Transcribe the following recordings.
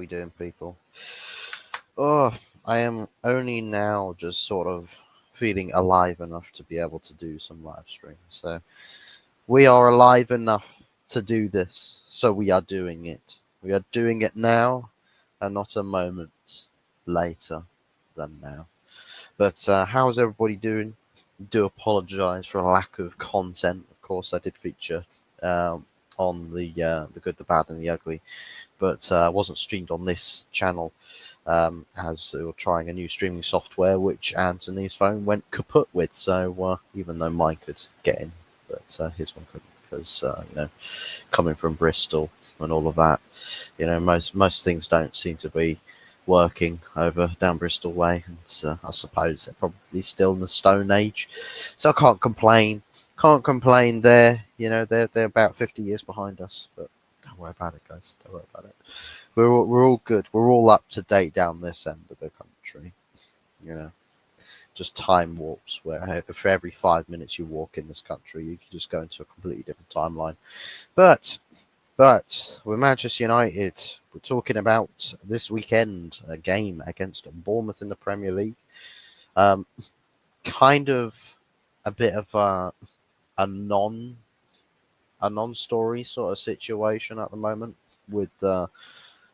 doing, people? Oh, I am only now just sort of feeling alive enough to be able to do some live streams. So we are alive enough to do this, so we are doing it. We are doing it now, and not a moment later than now. But how's everybody doing? Do apologise for a lack of content. Of course, I did feature um, on the good, the bad, and the ugly, but wasn't streamed on this channel as they were trying a new streaming software, which Anthony's phone went kaput with. So even though mine could get in, but his one couldn't, because coming from Bristol and all of that, most things don't seem to be working over down Bristol way, and I suppose they're probably still in the Stone Age, so I can't complain. Can't complain there. They're about 50 years behind us, but don't worry about it, guys. Don't worry about it. We're all good. We're all up to date down this end of the country. You know, just time warps where for every 5 minutes you walk in this country, you can just go into a completely different timeline. But with Manchester United, we're talking about this weekend, a game against Bournemouth in the Premier League. Kind of a bit of a non-story sort of situation at the moment with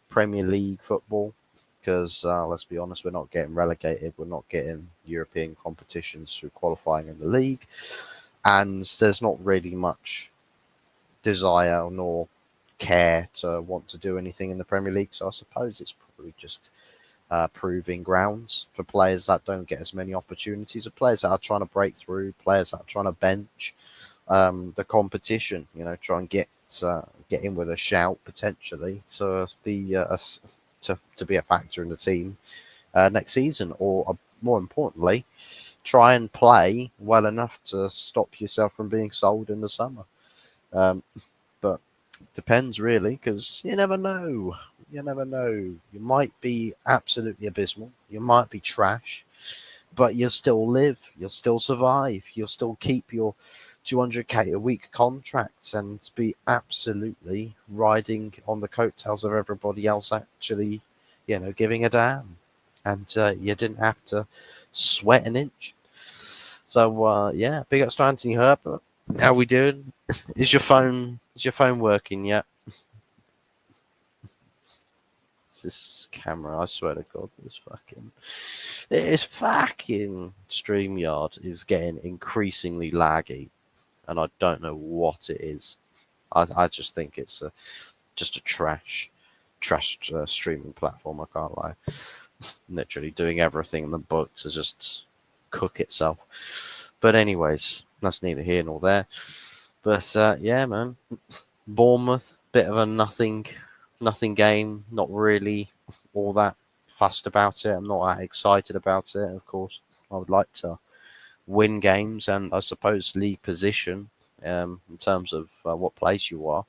Premier League football, because let's be honest, we're not getting relegated. We're not getting European competitions through qualifying in the league, and there's not really much desire nor care to want to do anything in the Premier League. So I suppose it's probably just proving grounds for players that don't get as many opportunities, or players that are trying to break through, players that are trying to bench the competition. Try and get in with a shout potentially to be to be a factor in the team next season, or more importantly, try and play well enough to stop yourself from being sold in the summer. But depends really, because you never know. You never know. You might be absolutely abysmal. You might be trash, but you'll still live. You'll still survive. You'll still keep your 200k a week contracts and be absolutely riding on the coattails of everybody else actually, giving a damn. And you didn't have to sweat an inch. So big ups to Anthony Herbert. How we doing? Is your phone working yet? It's this camera, I swear to God, this fucking StreamYard is getting increasingly laggy, and I don't know what it is. I just think it's just a trash streaming platform. I can't lie. Literally doing everything in the book to just cook itself. But anyways, that's neither here nor there. But yeah, man, Bournemouth, bit of a nothing game. Not really all that fussed about it. I'm not that excited about it. Of course, I would like to win games, and I suppose league position in terms of what place you are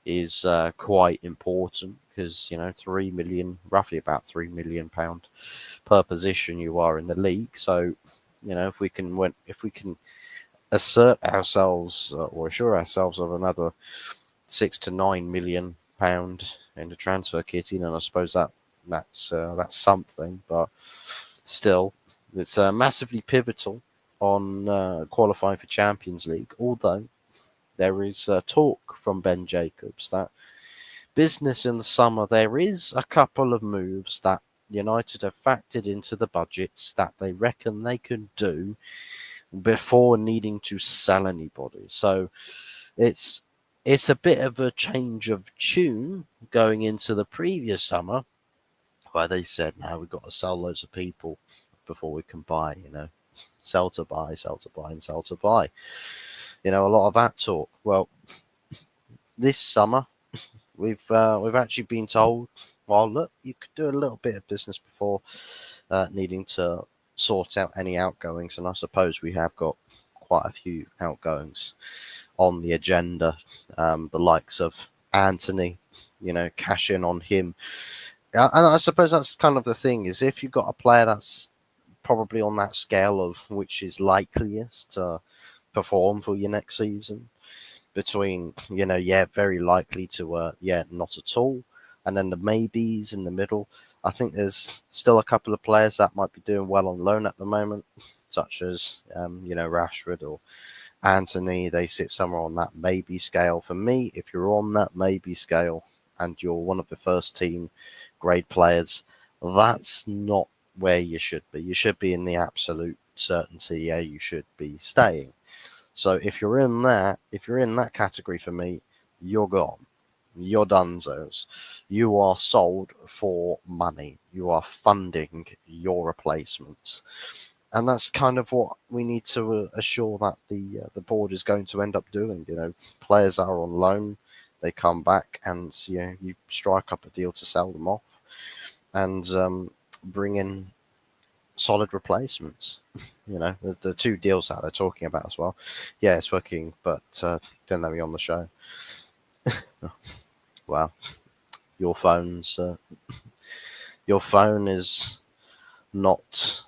is quite important, because 3 million, roughly about £3 million per position you are in the league. So if we can assert ourselves or assure ourselves of another £6 to £9 million in the transfer kitty, and I suppose that's something. But still, it's massively pivotal on qualifying for Champions League. Although there is talk from Ben Jacobs that business in the summer, there is a couple of moves that United have factored into the budgets that they reckon they can do before needing to sell anybody. So it's a bit of a change of tune going into the previous summer, where they said, "Now we've got to sell loads of people before we can buy." Sell to buy, sell to buy, and sell to buy. A lot of that talk. Well, this summer we've actually been told, well, look, you could do a little bit of business before needing to sort out any outgoings, and I suppose we have got quite a few outgoings on the agenda. The likes of Anthony, cash in on him. And I suppose that's kind of the thing, is if you've got a player that's probably on that scale of which is likeliest to perform for your next season, between very likely to not at all, and then the maybes in the middle. I think there's still a couple of players that might be doing well on loan at the moment, such as Rashford or Anthony. They sit somewhere on that maybe scale. For me, if you're on that maybe scale and you're one of the first team grade players, that's not where you should be. You should be in the absolute certainty, yeah, you should be staying. So if you're in that category for me, you're gone. You're donezo's. You are sold for money. You are funding your replacements. And that's kind of what we need to assure that the board is going to end up doing. Players that are on loan, they come back, and you strike up a deal to sell them off, and bring in solid replacements. The two deals that they're talking about as well. Yeah, it's working, but don't let me on the show. Wow, your your phone is not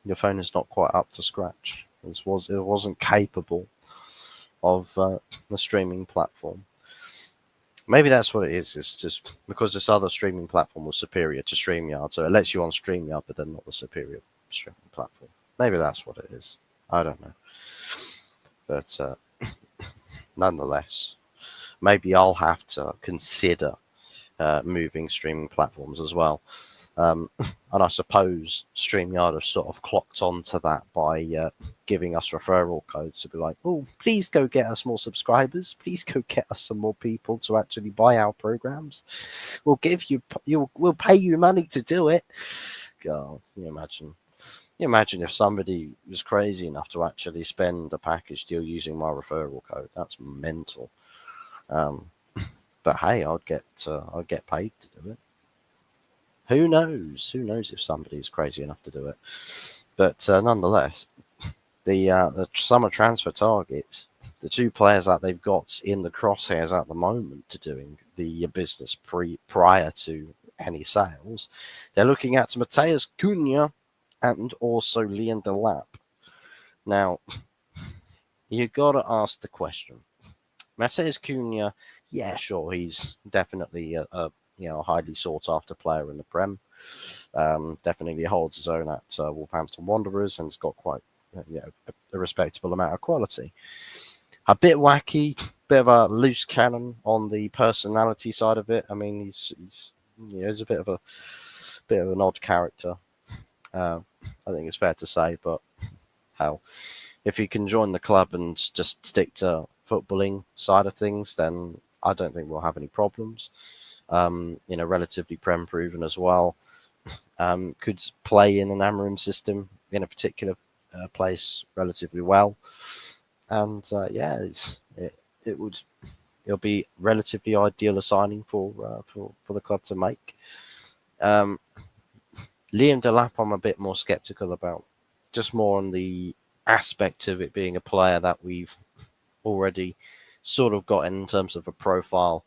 your phone is not quite up to scratch. It wasn't capable of the streaming platform. Maybe that's what it is. It's just because this other streaming platform was superior to StreamYard, so it lets you on StreamYard, but then not the superior streaming platform. Maybe that's what it is. I don't know. But nonetheless, maybe I'll have to consider moving streaming platforms as well. And I suppose StreamYard have sort of clocked onto that by giving us referral codes to be like, oh, please go get us more subscribers. Please go get us some more people to actually buy our programs. We'll we'll pay you money to do it. God, can you imagine? Can you imagine if somebody was crazy enough to actually spend a package deal using my referral code? That's mental. But hey, I'd get paid to do it. Who knows? Who knows if somebody's crazy enough to do it? But nonetheless, the summer transfer target, the two players that they've got in the crosshairs at the moment to doing the business prior to any sales, they're looking at Mateus Cunha and also Liam Delap. Now, you got to ask the question. Mateus Cunha, yeah, sure, he's definitely a highly sought after player in the Prem. Definitely holds his own at Wolverhampton Wanderers and has got quite a respectable amount of quality. A bit wacky, bit of a loose cannon on the personality side of it. I mean, he's a bit of an odd character. I think it's fair to say, but hell, if he can join the club and just stick to footballing side of things, then I don't think we'll have any problems. Relatively Prem proven as well. Could play in an Amarim system in a particular place relatively well, and it'll be relatively ideal a signing for the club to make. Liam Delap, I'm a bit more sceptical about, just more on the aspect of it being a player that we've already sort of got in terms of a profile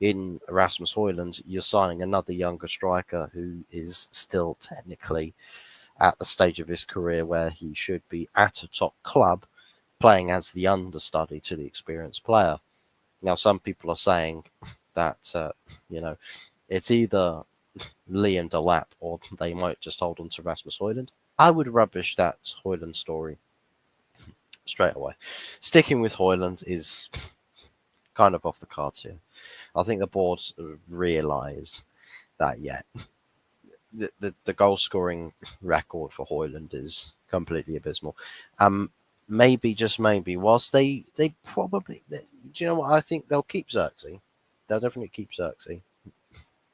in Rasmus Højlund. You're signing another younger striker who is still technically at the stage of his career where he should be at a top club, playing as the understudy to the experienced player. Now, some people are saying that it's either Liam Delap or they might just hold on to Rasmus Højlund. I would rubbish that Højlund story straight away. Sticking with Højlund is kind of off the cards here. I think the board realise that, the goal scoring record for Højlund is completely abysmal. Maybe, just maybe, whilst they probably, do you know what? I think they'll keep Xerxes. They'll definitely keep Xerxes.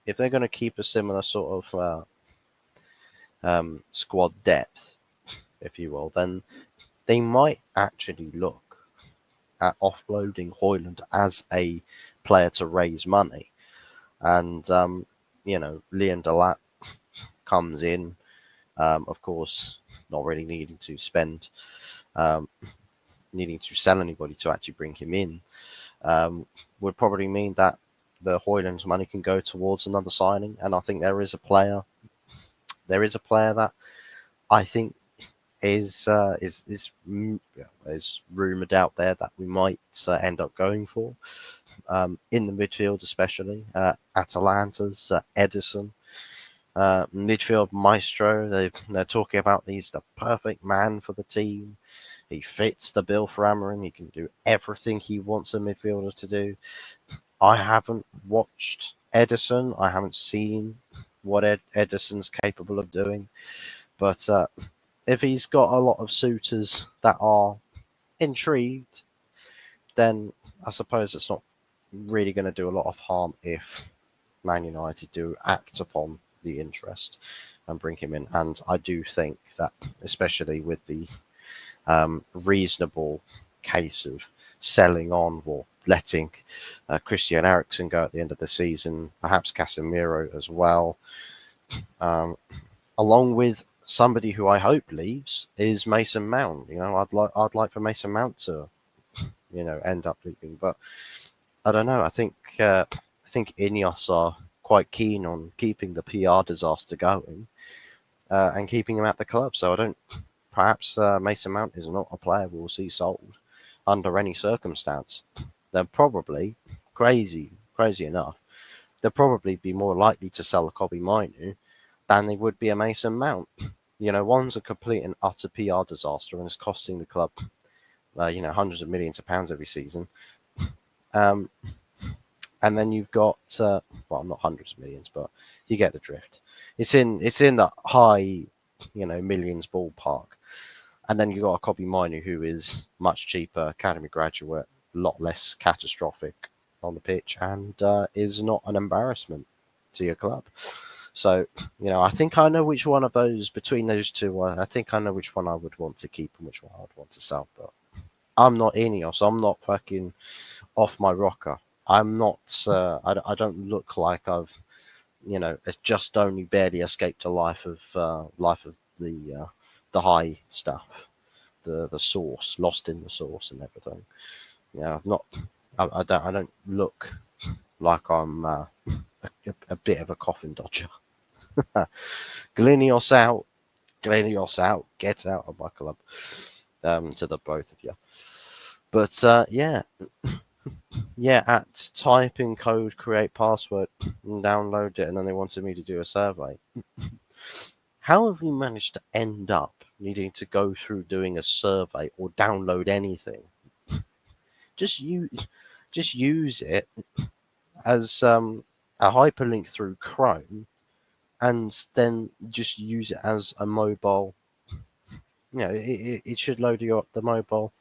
If they're going to keep a similar sort of squad depth, if you will, then they might actually look at offloading Højlund as a player to raise money. And, Liam Delap comes in, of course, not really needing to spend, needing to sell anybody to actually bring him in, would probably mean that the Højlund's money can go towards another signing. And I think there is a player that I think is rumored out there that we might end up going for in the midfield, especially Atalanta's Edison. Midfield maestro. They're talking about he's the perfect man for the team. He fits the bill for Amarim. He can do everything he wants a midfielder to do. I haven't watched Edison. I haven't seen what Edison's capable of doing. But if he's got a lot of suitors that are intrigued, then I suppose it's not really going to do a lot of harm if Man United do act upon the interest and bring him in. And I do think that, especially with the reasonable case of selling on or letting Christian Eriksen go at the end of the season, perhaps Casemiro as well, along with somebody who I hope leaves is Mason Mount. I'd like for Mason Mount to end up leaving, but I don't know. I think Ineos are quite keen on keeping the PR disaster going and keeping him at the club. So I don't. Perhaps Mason Mount is not a player we'll see sold under any circumstance. They're probably crazy enough. They'll probably be more likely to sell a Kobe Mainu than they would be a Mason Mount. One's a complete and utter PR disaster and is costing the club, hundreds of millions of pounds every season. And then you've got, well, not hundreds of millions, but you get the drift. It's in the high, millions ballpark. And then you've got a Kobe Mainu who is much cheaper, academy graduate, a lot less catastrophic on the pitch, and is not an embarrassment to your club. So, I think I know which one of those, between those two, I think I know which one I would want to keep and which one I would want to sell. But I'm not Ineos. I'm not fucking off my rocker. I'm not, I don't look like I've, it's just only barely escaped a life of the high stuff, the sauce, lost in the sauce and everything. I've not, I don't look like I'm a bit of a coffin dodger. Glinios out, get out of my club. To the both of you. But yeah, at type in code, create password, and download it, and then they wanted me to do a survey. How have we managed to end up needing to go through doing a survey or download anything? Just use it as a hyperlink through Chrome, and then just use it as a mobile. It should load you up the mobile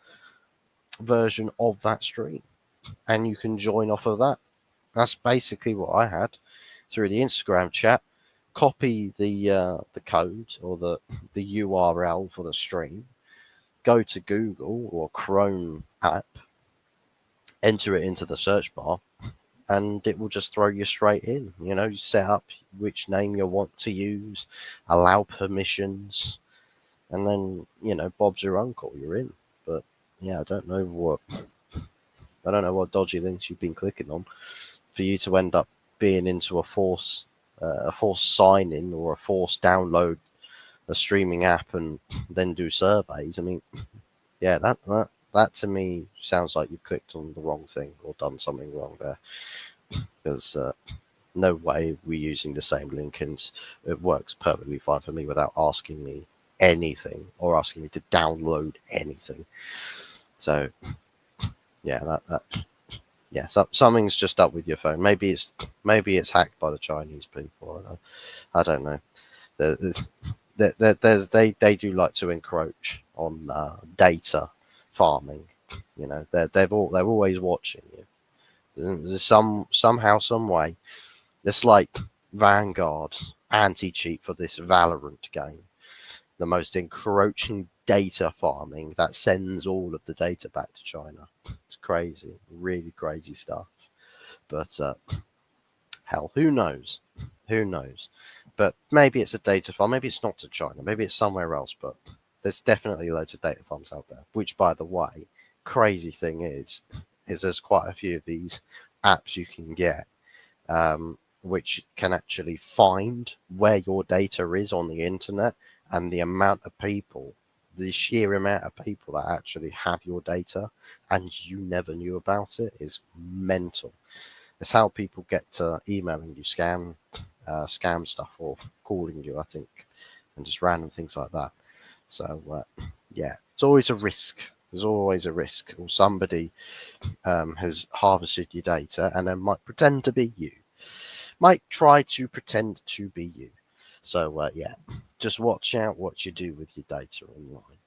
version of that stream, and you can join off of that. That's basically what I had through the Instagram chat. Copy the code or the URL for the stream. Go to Google or Chrome app, enter it into the search bar, and it will just throw you straight in. You set up which name you want to use, allow permissions, and then Bob's your uncle. You're in. But yeah, I don't know what dodgy links you've been clicking on for you to end up being into a forced sign in or a forced download a streaming app and then do surveys. I mean, yeah, that to me sounds like you've clicked on the wrong thing or done something wrong there. There's no way we're using the same link, and it works perfectly fine for me without asking me anything or asking me to download anything. So yeah, so something's just up with your phone. Maybe it's hacked by the Chinese people. I don't know. They do like to encroach on data farming. They're always watching you. There's somehow, some way. It's like Vanguard anti-cheat for this Valorant game. The most encroaching data farming that sends all of the data back to China. It's crazy, really crazy stuff. But hell, who knows? Who knows? But maybe it's a data farm. Maybe it's not to China. Maybe it's somewhere else. But there's definitely loads of data farms out there. Which, by the way, crazy thing is there's quite a few of these apps you can get, which can actually find where your data is on the internet and the amount of people the sheer amount of people that actually have your data and you never knew about it is mental. It's how people get to emailing you scam stuff or calling you, I think, and just random things like that. So yeah, it's always a risk. There's always a risk, or somebody has harvested your data and then might pretend to be you, might try to pretend to be you. So yeah, just watch out what you do with your data online,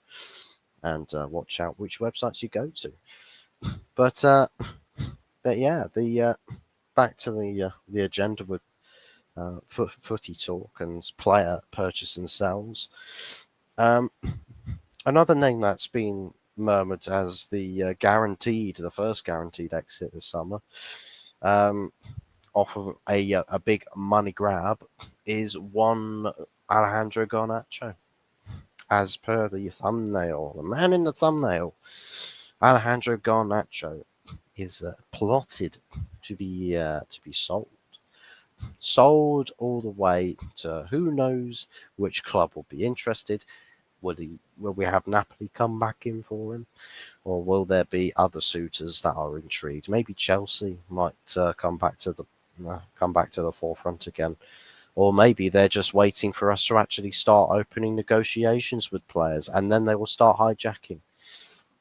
and watch out which websites you go to. But yeah, the back to the agenda with footy talk and player purchase and sales. Um, Another name that's been murmured as the first guaranteed exit this summer, um, off of a big money grab, is one Alejandro Garnacho. As per the thumbnail, the man in the thumbnail, Alejandro Garnacho is plotted to be sold all the way to who knows which club will be interested. Will we have Napoli come back in for him, or will there be other suitors that are intrigued? Maybe Chelsea might come back to the forefront again, or maybe they're just waiting for us to actually start opening negotiations with players, and then they will start hijacking.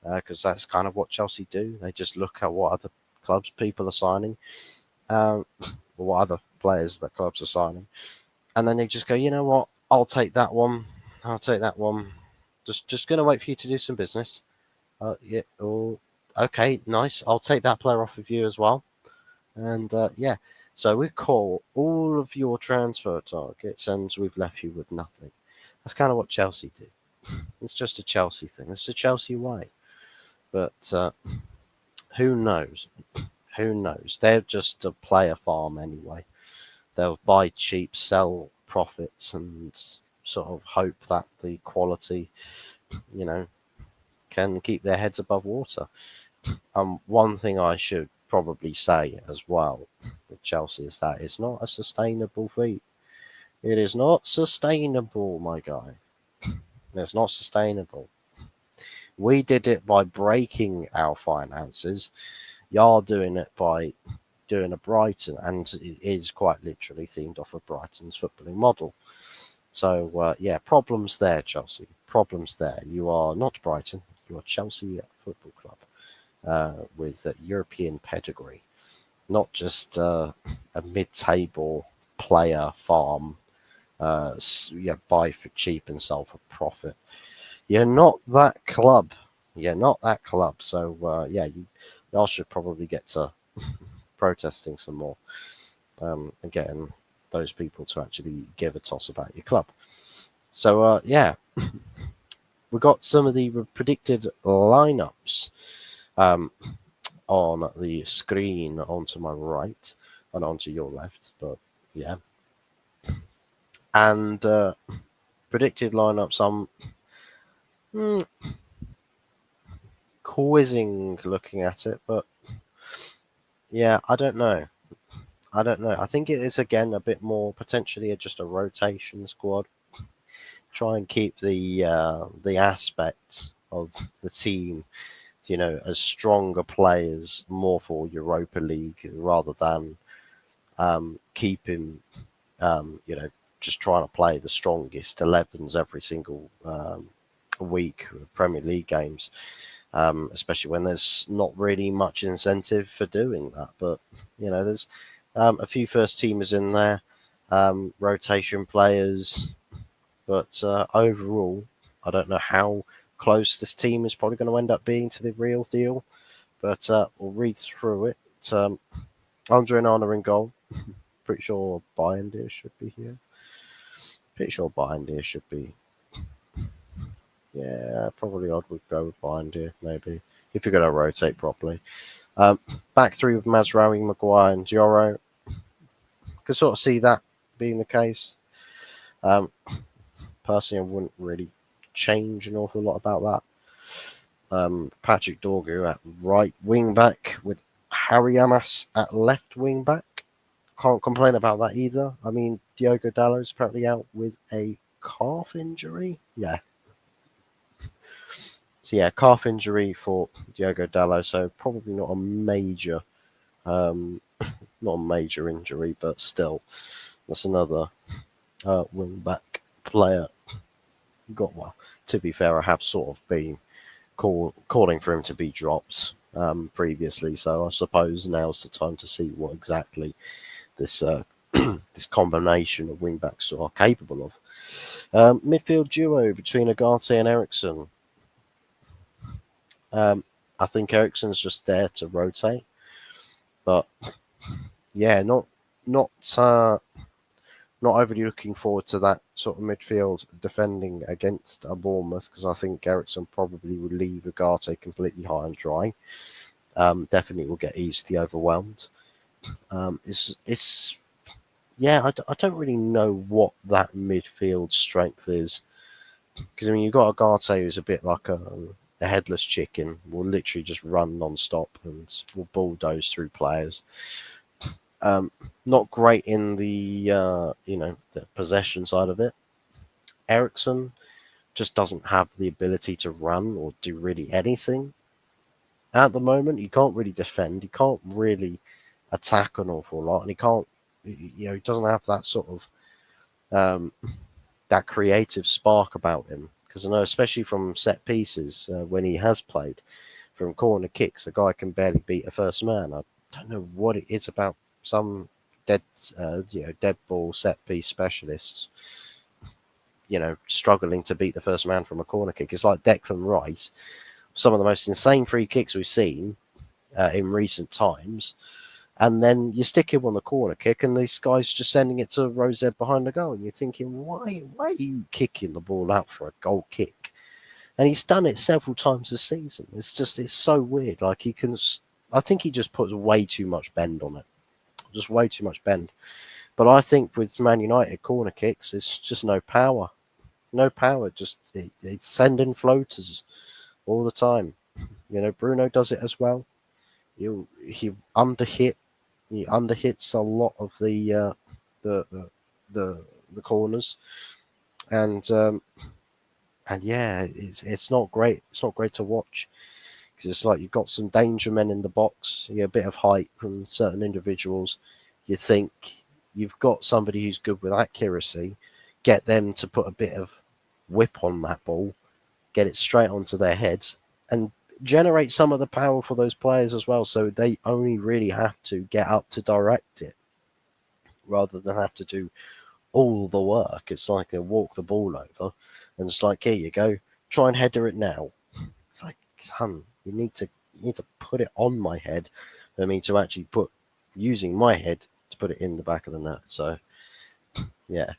Because that's kind of what Chelsea do. They just look at what other clubs people are signing, or what other players that clubs are signing, and then they just go, you know what, I'll take that one. I'll take that one. Just gonna wait for you to do some business. Yeah. Oh, okay. Nice. I'll take that player off of you as well. And yeah. So we call all of your transfer targets, and we've left you with nothing. That's kind of what Chelsea do. It's just a Chelsea thing. It's a Chelsea way. But who knows? Who knows? They're just a player farm anyway. They'll buy cheap, sell profits, and sort of hope that the quality, you know, can keep their heads above water. One thing I should probably say as well with Chelsea is that it's not a sustainable feat. It is not sustainable, my guy. It's not sustainable. We did it by breaking our finances. You're doing it by doing a Brighton, and it is quite literally themed off of Brighton's footballing model. So yeah, problems there, Chelsea. Problems there. You are not Brighton. You are Chelsea Football Club with European pedigree, not just a mid-table player farm. Yeah, buy for cheap and sell for profit. You're not that club. You're not that club. So yeah, y'all should probably get to protesting some more, and getting those people to actually give a toss about your club. So yeah, we got some of the predicted lineups um, on the screen onto my right and onto your left. But yeah, and predicted lineups. I'm quizzing looking at it, but yeah, I don't know. I don't know. I think it is again a bit more potentially just a rotation squad. Try and keep the aspects of the team, as stronger players, more for Europa League rather than keeping, just trying to play the strongest 11s every single week of Premier League games, especially when there's not really much incentive for doing that. But, there's a few first teamers in there, rotation players, but overall, I don't know how close this team is probably going to end up being to the real deal, but we'll read through it. Andre Onana in goal. Pretty sure Bayern should be here. Pretty sure Bayern should be. Yeah, probably I would go with Bayern, maybe, if you're going to rotate properly. Back three with Mazraoui, Maguire, and Diorro. Could sort of see that being the case. Personally, I wouldn't really change an awful lot about that. Patrick Dorgu at right wing back with Harry Amas at left wing back. Can't complain about that either. I mean, Diogo Dalot is apparently out with a calf injury. Yeah. So yeah, calf injury for Diogo Dalot. So probably not a major, um, not a major injury, but still, that's another wing back player. Got well. To be fair, I have sort of been calling for him to be dropped previously, so I suppose now's the time to see what exactly this this combination of wing backs are capable of. Midfield duo between Agate and Ericsson. Um, I think Ericsson's just there to rotate, but yeah, not not overly looking forward to that sort of midfield defending against a Bournemouth because I think Ericsson probably would leave Agate completely high and dry. Definitely will get easily overwhelmed. It's yeah, I don't really know what that midfield strength is because I mean you've got Agate who's a bit like a headless chicken, will literally just run non-stop and will bulldoze through players. Um, Not great in the the possession side of it. Ericsson just doesn't have the ability to run or do really anything at the moment. He can't really defend. He can't really attack an awful lot, and he can't. He doesn't have that sort of um, that creative spark about him. Because I know, especially from set pieces, when he has played from corner kicks, the guy can barely beat a first man. I don't know what it is about some dead, dead ball set piece specialists. Struggling to beat the first man from a corner kick. It's like Declan Rice. Some of the most insane free kicks we've seen in recent times. And then you stick him on the corner kick, and this guy's just sending it to Rosette behind the goal. And you're thinking, why are you kicking the ball out for a goal kick? And he's done it several times this season. It's so weird. Like I think he just puts way too much bend on it. Just way too much bend. But I think with Man United corner kicks, it's just no power. No power. Just it's sending floaters all the time. Bruno does it as well. He underhit. He underhits a lot of the the the, the corners, and yeah, it's not great. It's not great to watch because it's like you've got some danger men in the box. You get a bit of height from certain individuals. You think you've got somebody who's good with accuracy. Get them to put a bit of whip on that ball, get it straight onto their heads, and generate some of the power for those players as well. So they only really have to get up to direct it rather than have to do all the work. It's like they walk the ball over and it's like, here you go, try and header it now. It's like, son, you need to put it on my head for me to actually put using my head to put it in the back of the net. So yeah,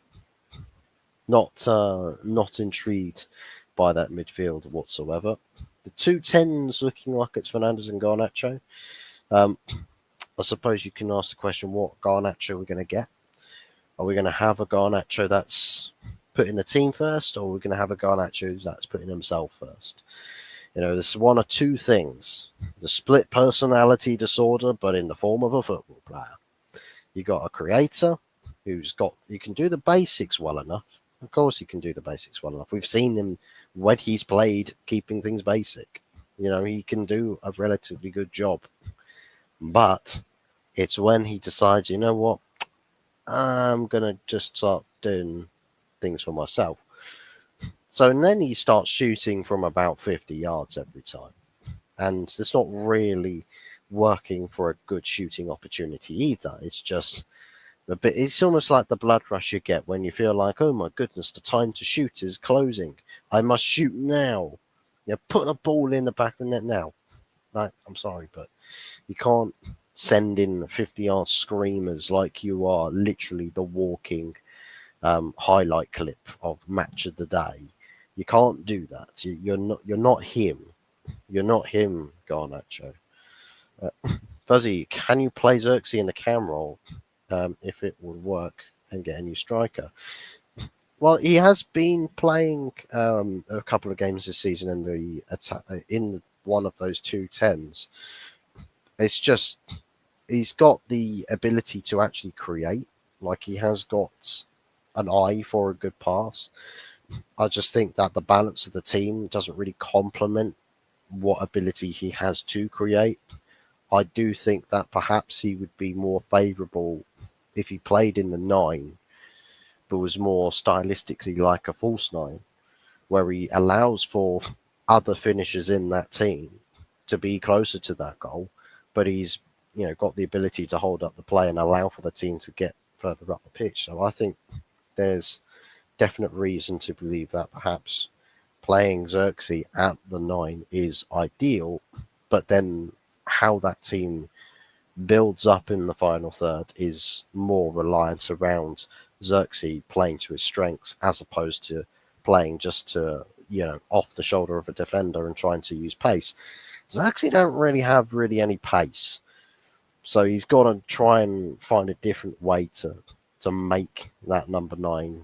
not intrigued by that midfield whatsoever. The two tens looking like it's Fernandes and Garnacho. Um, I suppose you can ask the question, what Garnacho we're going to get? Are we going to have a Garnacho that's putting the team first, or are we going to have a Garnacho that's putting himself first? There's one or two things. The split personality disorder, but in the form of a football player. You got a creator who can do the basics well enough. Of course, he can do the basics well enough. We've seen him when he's played keeping things basic. He can do a relatively good job. But it's when he decides, you know what, I'm going to just start doing things for myself. So and then he starts shooting from about 50 yards every time. And it's not really working for a good shooting opportunity either. It's just a bit, it's almost like the blood rush you get when you feel like, oh my goodness, the time to shoot is closing. I must shoot now. Put the ball in the back of the net now. Like, I'm sorry, but you can't send in 50-yard screamers like you are literally the walking highlight clip of match of the day. You can't do that. You're not. You're not him. You're not him, Garnacho. Uh, Fuzzy, can you play Xerxes in the cam role if it would work and get a new striker? Well, he has been playing a couple of games this season in the attack in one of those two tens. It's just he's got the ability to actually create. Like he has got an eye for a good pass, I just think that the balance of the team doesn't really complement what ability he has to create. I do think that perhaps he would be more favourable if he played in the nine, but was more stylistically like a false nine, where he allows for other finishers in that team to be closer to that goal, but he's got the ability to hold up the play and allow for the team to get further up the pitch. So I think there's definite reason to believe that perhaps playing Xerxes at the nine is ideal, but then how that team builds up in the final third is more reliant around Xerxes playing to his strengths as opposed to playing just to, off the shoulder of a defender and trying to use pace. Xerxes don't really have any pace. So he's got to try and find a different way to make that number nine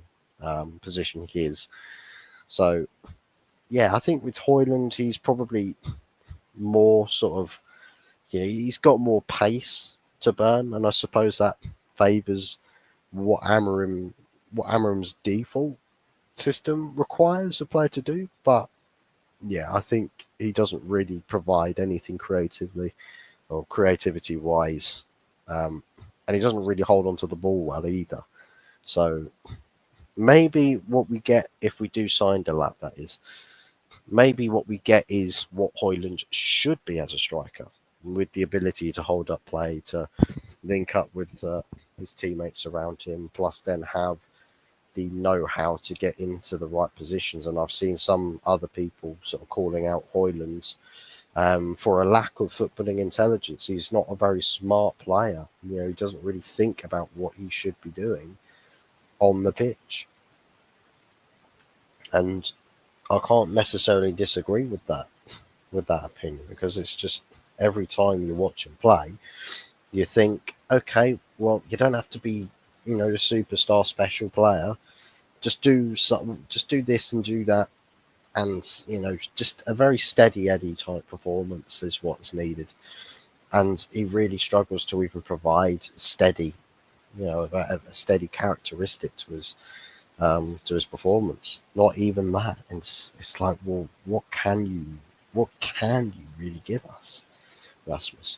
position his. So yeah, I think with Hoyland, he's probably more sort of, he's got more pace to burn, and I suppose that favours what Amarim's default system requires a player to do. But yeah, I think he doesn't really provide anything creatively or creativity wise, and he doesn't really hold on to the ball well either. So maybe what we get if we do sign Delap, that is, maybe what we get is what Hoyland should be as a striker, with the ability to hold up play, to link up with his teammates around him, plus then have the know-how to get into the right positions. And I've seen some other people sort of calling out Hoyland for a lack of footballing intelligence. He's not a very smart player. He doesn't really think about what he should be doing on the pitch. And I can't necessarily disagree with that opinion, because it's just every time you watch him play, you think, okay, well, you don't have to be, a superstar special player. Just do something, just do this and do that, and just a very steady Eddie type performance is what's needed. And he really struggles to even provide steady, a steady characteristic to his performance. Not even that. It's like, well, what can you really give us, Rasmus?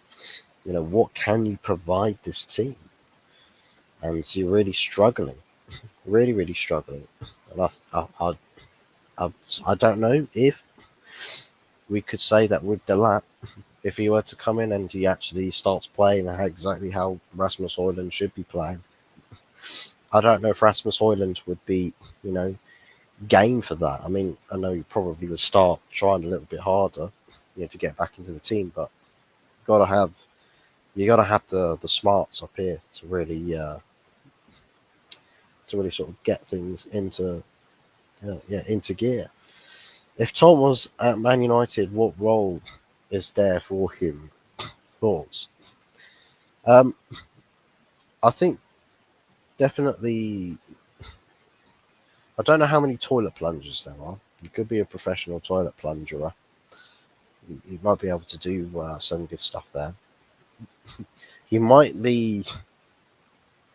What can you provide this team? And so you're really struggling, really, really struggling. And I don't know if we could say that with Delap, if he were to come in and he actually starts playing exactly how Rasmus Højlund should be playing, I don't know if Rasmus Højlund would be, game for that. I mean, I know you probably would start trying a little bit harder, to get back into the team, but you gotta have the smarts up here to really sort of get things into gear. If Tom was at Man United, what role is there for him? Thoughts? Um, I think definitely. I don't know how many toilet plungers there are. You could be a professional toilet plunger. You might be able to do some good stuff there. He might be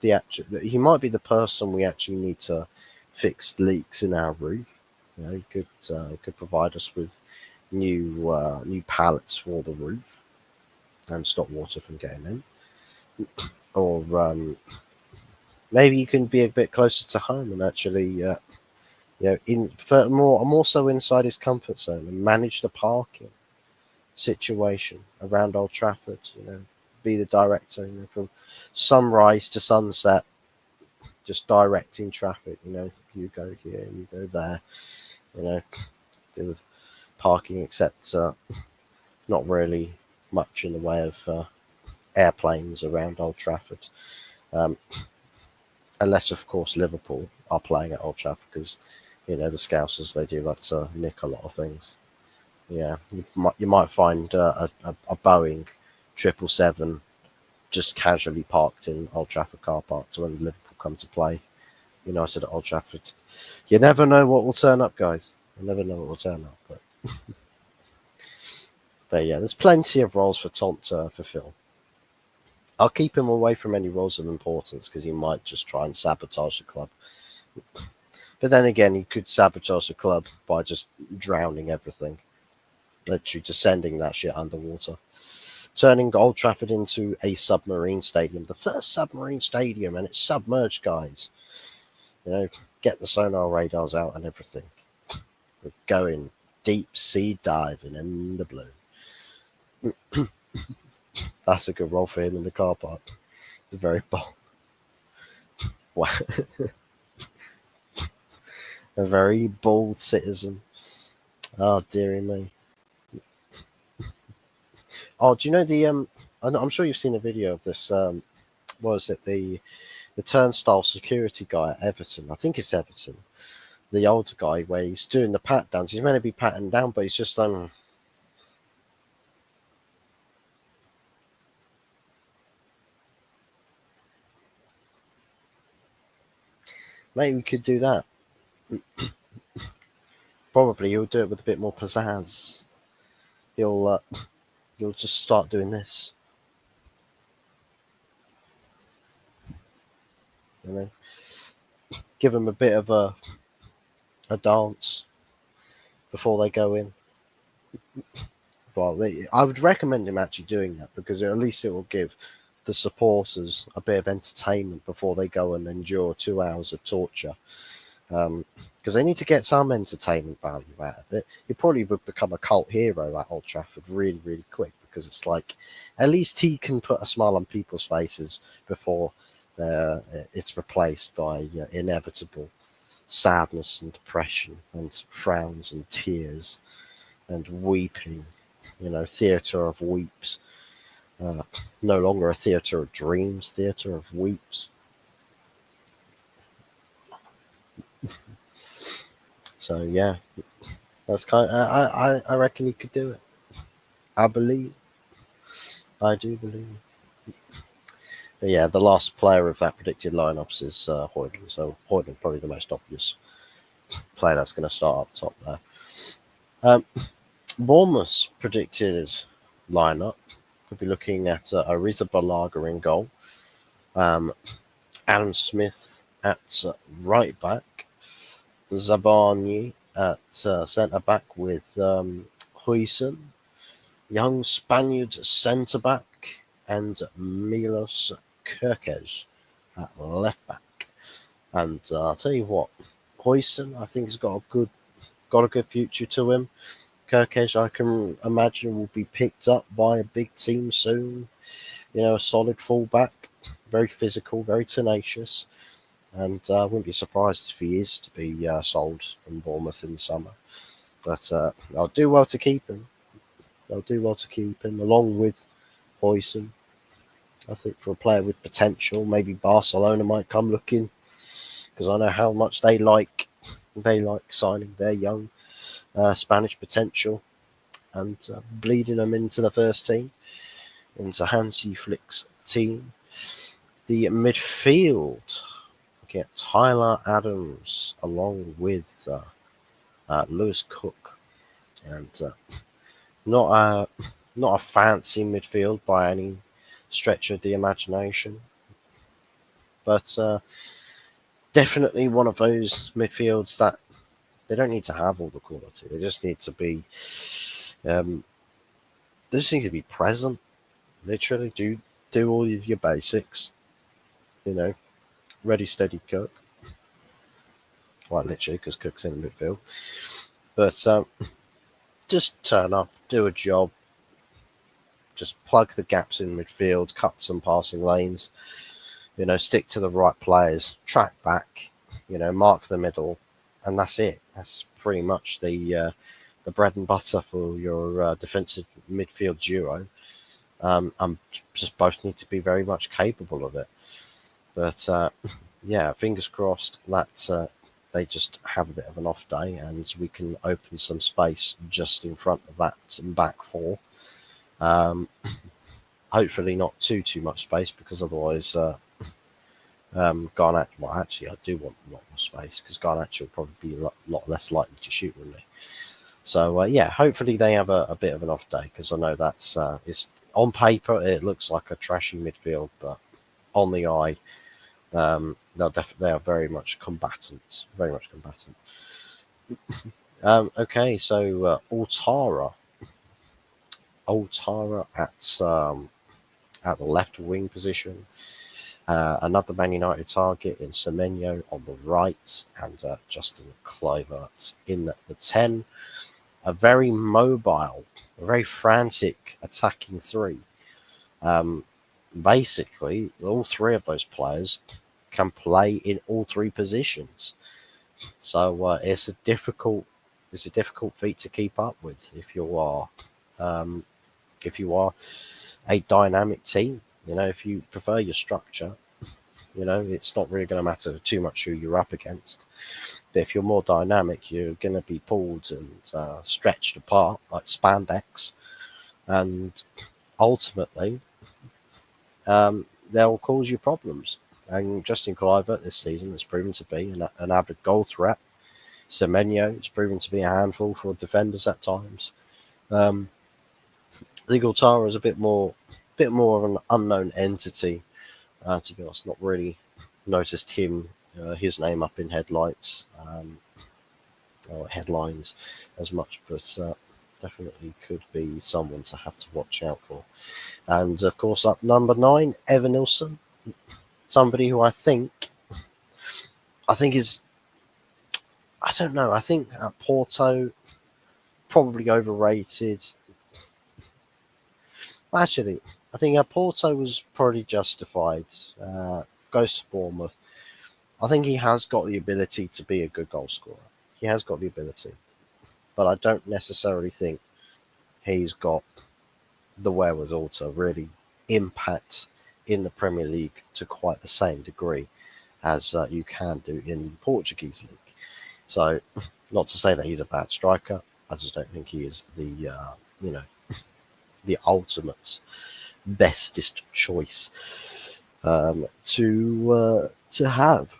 He might be the person we actually need to fix leaks in our roof. He could provide us with new pallets for the roof and stop water from getting in. Or maybe you can be a bit closer to home and actually, more so inside his comfort zone and manage the parking situation around Old Trafford. Be the director. From sunrise to sunset, just directing traffic. You go here, you go there. Do with parking, except not really much in the way of airplanes around Old Trafford. Um, Unless, of course, Liverpool are playing at Old Trafford, because the Scousers, they do like to nick a lot of things. Yeah, you might find a Boeing 777 just casually parked in Old Trafford car parks when Liverpool come to play United at Old Trafford. You never know what will turn up, guys. You never know what will turn up. But yeah, there's plenty of roles for Tom to fulfill. I'll keep him away from any roles of importance, because he might just try and sabotage the club. But then again, he could sabotage the club by just drowning everything, literally just sending that shit underwater, turning Old Trafford into a submarine stadium, the first submarine stadium, and it's submerged, guys. You know, get the sonar radars out and everything. We're going deep sea diving in the blue. That's a good role for him in the car park. It's a very bold, a very bold citizen. Oh, dearie me. Oh, do you know the I'm sure you've seen a video of this. What was it? The turnstile security guy at Everton. I think it's Everton. The older guy where he's doing the pat downs. He's meant to be patting down, but he's just done. Maybe we could do that. Probably he'll do it with a bit more pizzazz. He'll just start doing this. You know, give him a bit of a dance before they go in. Well, I would recommend him actually doing that because at least it will give the supporters a bit of entertainment before they go and endure 2 hours of torture. Because they need to get some entertainment value out of it. He probably would become a cult hero at Old Trafford really, really quick because it's like at least he can put a smile on people's faces before it's replaced by inevitable sadness and depression and frowns and tears and weeping. Theatre of weeps. No longer a theatre of dreams, theatre of weeps. So yeah, that's kind. I reckon he could do it. I believe. I do believe. But yeah, the last player of that predicted lineups is Hoyland. So Hoyland probably the most obvious player that's going to start up top there. Bournemouth's predicted lineup could be looking at Ariza Balaga in goal, Adam Smith at right back, Zabani at centre back with Huijsen, young Spaniard centre back, and Milos Kerkez at left back. And I'll tell you what, Huijsen I think has got a good future to him. Kerkez, I can imagine, will be picked up by a big team soon. A solid fullback, very physical, very tenacious, and I wouldn't be surprised if he is to be sold from Bournemouth in the summer. But I'll do well to keep him. Along with Huijsen. I think for a player with potential, maybe Barcelona might come looking because I know how much they like signing their young Spanish potential and bleeding them into the first team, into Hansi Flick's team. The midfield, get Tyler Adams along with Lewis Cook, and not a fancy midfield by any stretch of the imagination, but definitely one of those midfields that they don't need to have all the quality. They just need to be, present. Literally, do all of your basics. Ready, steady, cook. Quite literally, because Cook's in the midfield. But just turn up, do a job. Just plug the gaps in midfield, cut some passing lanes. Stick to the right players, track back. Mark the middle. And that's it. That's pretty much the bread and butter for your defensive midfield duo. Just both need to be very much capable of it. But yeah, fingers crossed that they just have a bit of an off day and we can open some space just in front of that back four. Hopefully not too much space because otherwise Garnacho, well, actually, I do want a lot more space because Garnacho will probably be a lot less likely to shoot than me. So, yeah, hopefully they have a bit of an off day because I know that's it's on paper, it looks like a trashy midfield, but on the eye, They are very much combatant, very much combatant. Okay, so Altara at the left wing position. Another Man United target in Semenyo on the right, and Justin Kluivert in the 10. A very mobile, a very frantic attacking three. Um, Basically, all three of those players can play in all three positions. So it's a difficult feat to keep up with um, if you are a dynamic team. You know, if you prefer your structure, you know, it's not really going to matter too much who you're up against. But if you're more dynamic, you're going to be pulled and stretched apart like spandex, and ultimately, they'll cause you problems. And Justin Kluivert this season has proven to be an avid goal threat. Semenyo has proven to be a handful for defenders at times. Um, Legal Tara is a bit more of an unknown entity. To be honest, not really noticed his name up in headlights or headlines as much, but definitely could be someone to have to watch out for. And of course, up number 9, Evan Nilsson, somebody who I think is, I don't know, I think at Porto probably overrated. Actually, I think Porto was probably justified. Goes to Bournemouth. I think he has got the ability to be a good goal scorer. He has got the ability, but I don't necessarily think he's got the wherewithal to really impact in the Premier League to quite the same degree as you can do in the Portuguese league. So, not to say that he's a bad striker. I just don't think he is you know the ultimate bestest choice to have.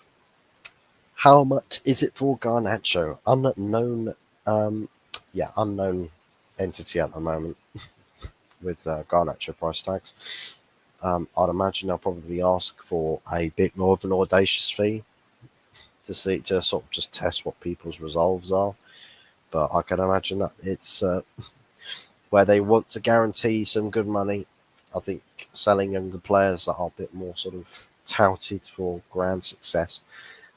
How much is it for Garnacho? Unknown, unknown entity at the moment with Garnacho price tags. I'd imagine they'll probably ask for a bit more of an audacious fee to sort of just test what people's resolves are. But I can imagine that it's where they want to guarantee some good money. I think selling younger players that are a bit more sort of touted for grand success.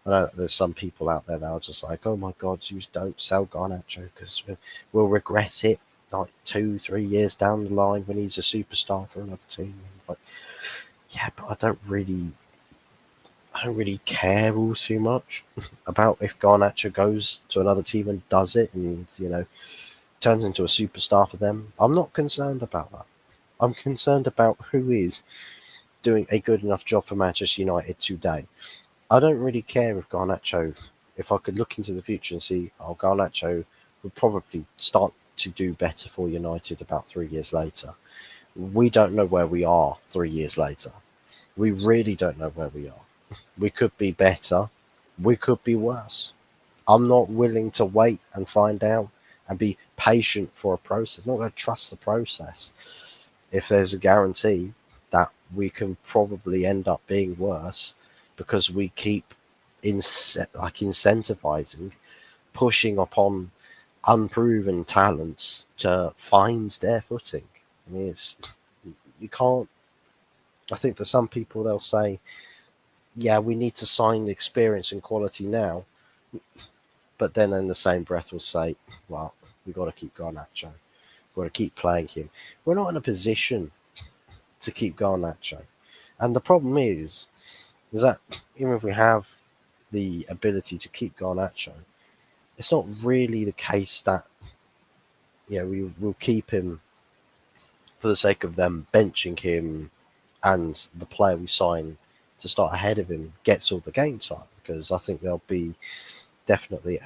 I know that there's some people out there that are just like, oh my God, you don't sell Garnacho because we'll regret it like 2, 3 years down the line when he's a superstar for another team. Like, yeah, but I don't really care all too much about if Garnacho goes to another team and does it and, you know, turns into a superstar for them. I'm not concerned about that. I'm concerned about who is doing a good enough job for Manchester United today. I don't really care if Garnacho, if I could look into the future and see, oh, Garnacho would probably start to do better for United about 3 years later. We don't know where we are 3 years later. We really don't know where we are. We could be better. We could be worse. I'm not willing to wait and find out and be patient for a process. I'm not going to trust the process if there's a guarantee that we can probably end up being worse because we keep incentivizing, pushing upon unproven talents to find their footing. I mean, it's you can't. I think for some people they'll say, "Yeah, we need to sign experience and quality now," but then in the same breath will say, "Well, we got to keep Garnacho. We got to keep playing him. We're not in a position to keep Garnacho." And the problem is that even if we have the ability to keep Garnacho, it's not really the case that we will keep him for the sake of them benching him and the player we sign to start ahead of him gets all the game time, because I think there'll be definitely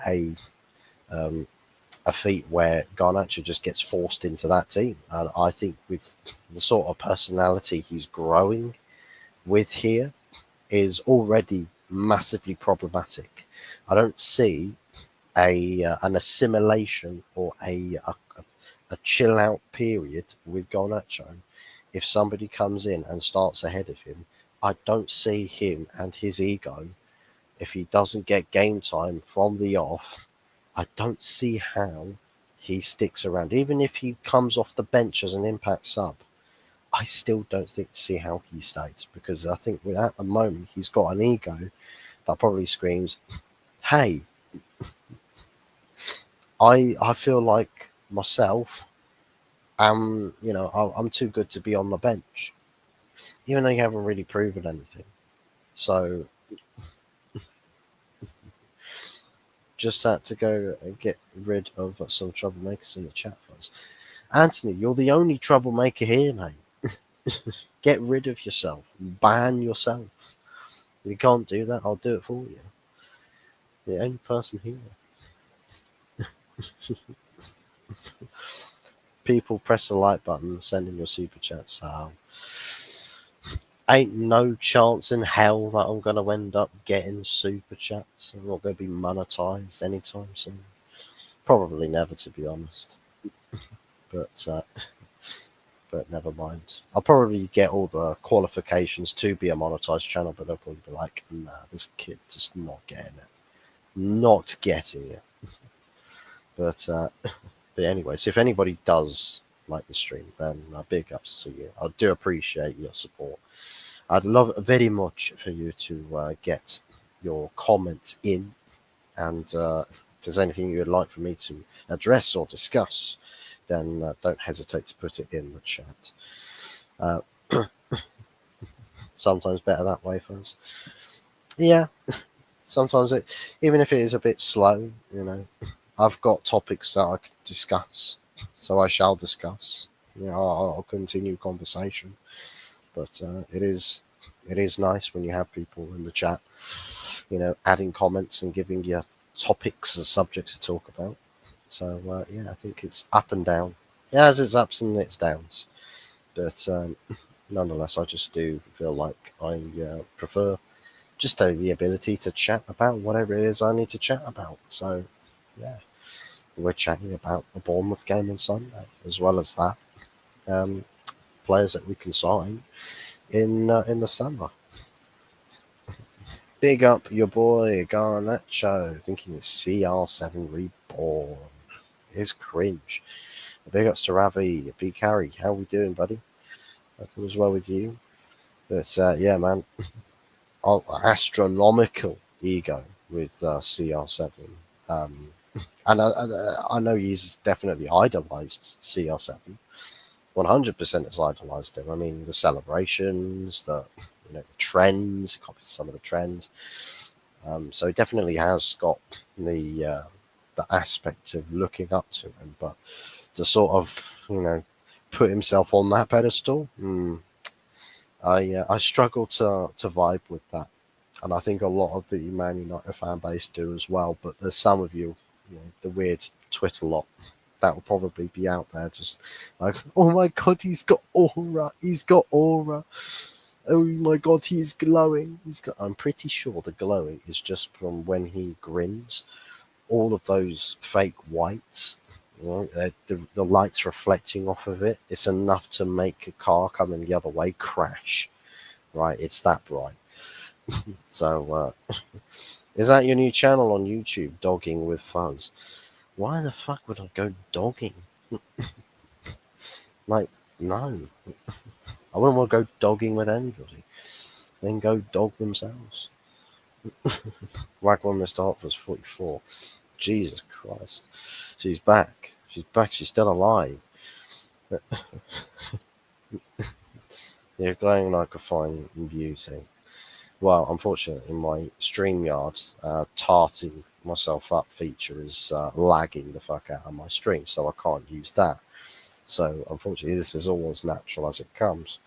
um, a feat where Garnacho just gets forced into that team, and I think with the sort of personality he's growing with here is already massively problematic. I don't see an assimilation or a chill out period with Garnacho. If somebody comes in and starts ahead of him, I don't see him and his ego if he doesn't get game time from the off, I don't see how he sticks around. Even if he comes off the bench as an impact sub, I still don't see how he stays, because I think at the moment he's got an ego that probably screams, "Hey, I feel like myself. I'm too good to be on the bench, even though you haven't really proven anything." So just had to go and get rid of some troublemakers in the chat first. Anthony, you're the only troublemaker here, mate. Get rid of yourself. Ban yourself. If you can't do that, I'll do it for you. The only person here. People press the like button, send in your super chats. So ain't no chance in hell that I'm gonna end up getting super chats. I'm not gonna be monetized anytime soon. Probably never, to be honest. But never mind. I'll probably get all the qualifications to be a monetized channel, but they'll probably be like, "Nah, this kid just not getting it, not getting it." But anyway, so if anybody does like the stream, then big ups to you. I do appreciate your support. I'd love very much for you to get your comments in, and if there's anything you'd like for me to address or discuss, then don't hesitate to put it in the chat. Uh, sometimes better that way, first. Yeah, sometimes even if it is a bit slow, I've got topics that I can discuss, so I shall discuss. I'll continue conversation, but it is nice when you have people in the chat, adding comments and giving you topics and subjects to talk about. So yeah, I think it's up and down. It has its ups and its downs, but nonetheless, I just do feel like I prefer just the ability to chat about whatever it is I need to chat about. So yeah, we're chatting about the Bournemouth game on Sunday, as well as that, um, players that we can sign in the summer. Big up your boy Garnacho, thinking it's CR7 reborn. It's cringe. Big ups to Ravi, Big Harry. How we doing, buddy? Hope it was well with you. But yeah, man, astronomical ego with CR7. And I know he's definitely idolized CR7. 100% has idolized him. I mean, the celebrations, the trends, copies some of the trends. So he definitely has got the aspect of looking up to him, but to sort of put himself on that pedestal, I struggle to vibe with that, and I think a lot of the Man United fan base do as well. But there's some of the weird Twitter lot that will probably be out there just like, "Oh my god, he's got aura, he's got aura. Oh my god, he's glowing." I'm pretty sure the glowing is just from when he grins. All of those fake whites, the lights reflecting off of it, it's enough to make a car coming the other way crash. Right, it's that bright. So, is that your new channel on YouTube, Dogging with Fuzz? Why the fuck would I go dogging? Like, no. I wouldn't want to go dogging with anybody. Then go dog themselves. Whack one Mr. Hotford's 44. Jesus Christ. She's back. She's back. She's still alive. You're glowing like a fine beauty. Well, unfortunately, my StreamYard tarting myself up feature is lagging the fuck out of my stream, so I can't use that. So, unfortunately, this is all as natural as it comes.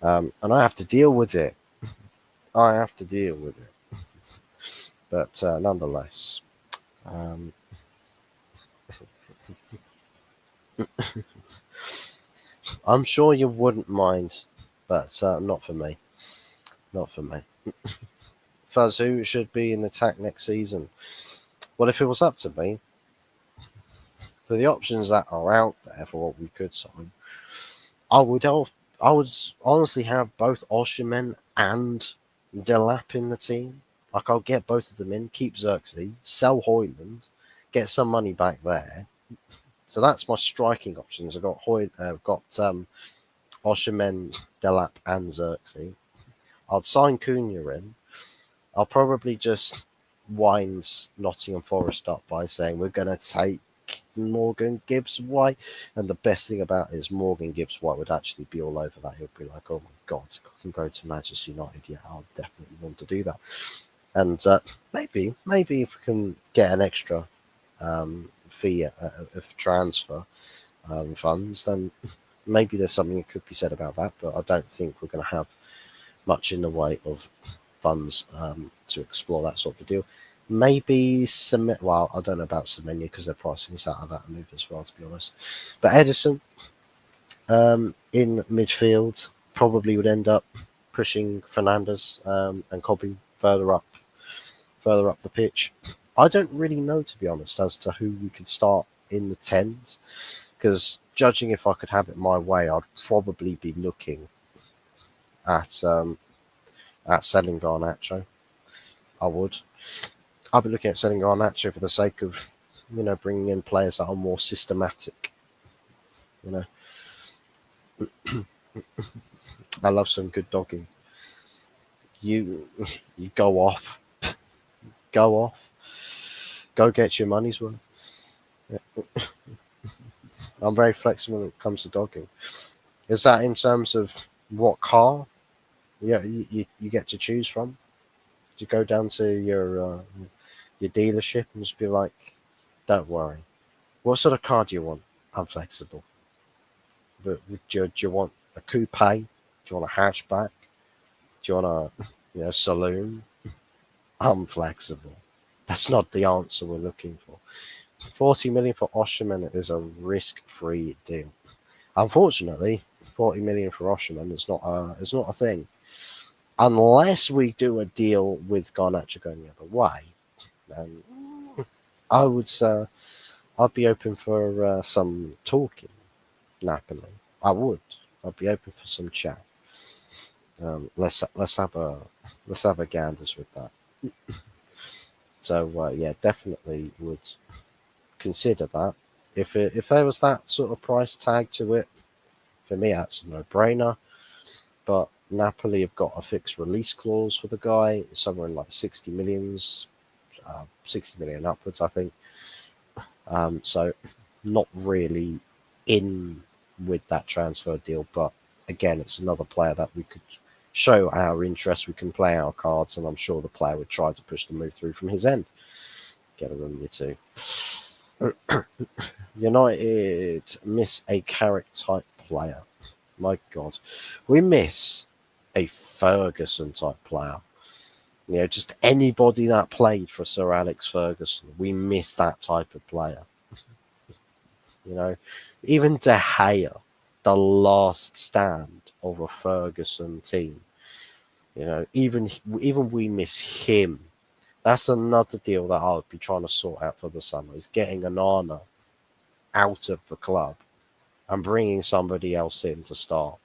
And I have to deal with it. I have to deal with it. But nonetheless, I'm sure you wouldn't mind, but not for me. Not for me. Fuzz, who should be in attack next season? Well, if it was up to me, for the options that are out there for what we could sign, I would honestly have both Oshimen and Delap in the team. Like I'll get both of them in, keep Xerxes, sell Hoyland, get some money back there. So that's my striking options. I've got Oshimen, Delap, and Xerxes. I'd sign Cunha in. I'll probably just wind Nottingham Forest up by saying we're going to take Morgan Gibbs White. And the best thing about it is Morgan Gibbs White would actually be all over that. He'll be like, oh my God, I can go to Manchester United. Yeah, I'll definitely want to do that. And maybe if we can get an extra fee of transfer funds, then maybe there's something that could be said about that. But I don't think we're going to have much in the way of funds to explore that sort of deal. Maybe well, I don't know about Semenya because their pricing is out of that move as well, to be honest. But Edison in midfield probably would end up pushing Fernandez and Cobby further up the pitch. I don't really know, to be honest, as to who we could start in the tens, because judging if I could have it my way, I'd probably be looking at selling Garnacho. I would. I'd be looking at selling Garnacho for the sake of, bringing in players that are more systematic. You know, I love some good dogging. You you go off, go get your money's worth. Yeah. I'm very flexible when it comes to dogging. Is that in terms of what car? Yeah, you get to choose from. To go down to your dealership and just be like, don't worry. What sort of car do you want? I'm flexible. But do you want a coupe? Do you want a hatchback? Do you want a saloon? I'm flexible. That's not the answer we're looking for. 40 million for Osherman is a risk-free deal. Unfortunately, 40 million for Osherman is not a thing. Unless we do a deal with Garnacho going the other way, then I would say I'd be open for some talking. Napoli, I would. I'd be open for some chat. Let's have a ganders with that. So yeah, definitely would consider that. If there was that sort of price tag to it, for me that's a no-brainer. But Napoli have got a fixed release clause for the guy, somewhere in like 60 millions, 60 million upwards, I think. So not really in with that transfer deal, but again, it's another player that we could show our interest. We can play our cards, and I'm sure the player would try to push the move through from his end. Get a room you two. United miss a Carrick type player. My God, we miss a Ferguson type player. Just anybody that played for Sir Alex Ferguson, we miss that type of player. Even De Gea, the last stand of a Ferguson team. Even we miss him. That's another deal that I'll be trying to sort out for the summer. Is getting Anana out of the club and bringing somebody else in to start.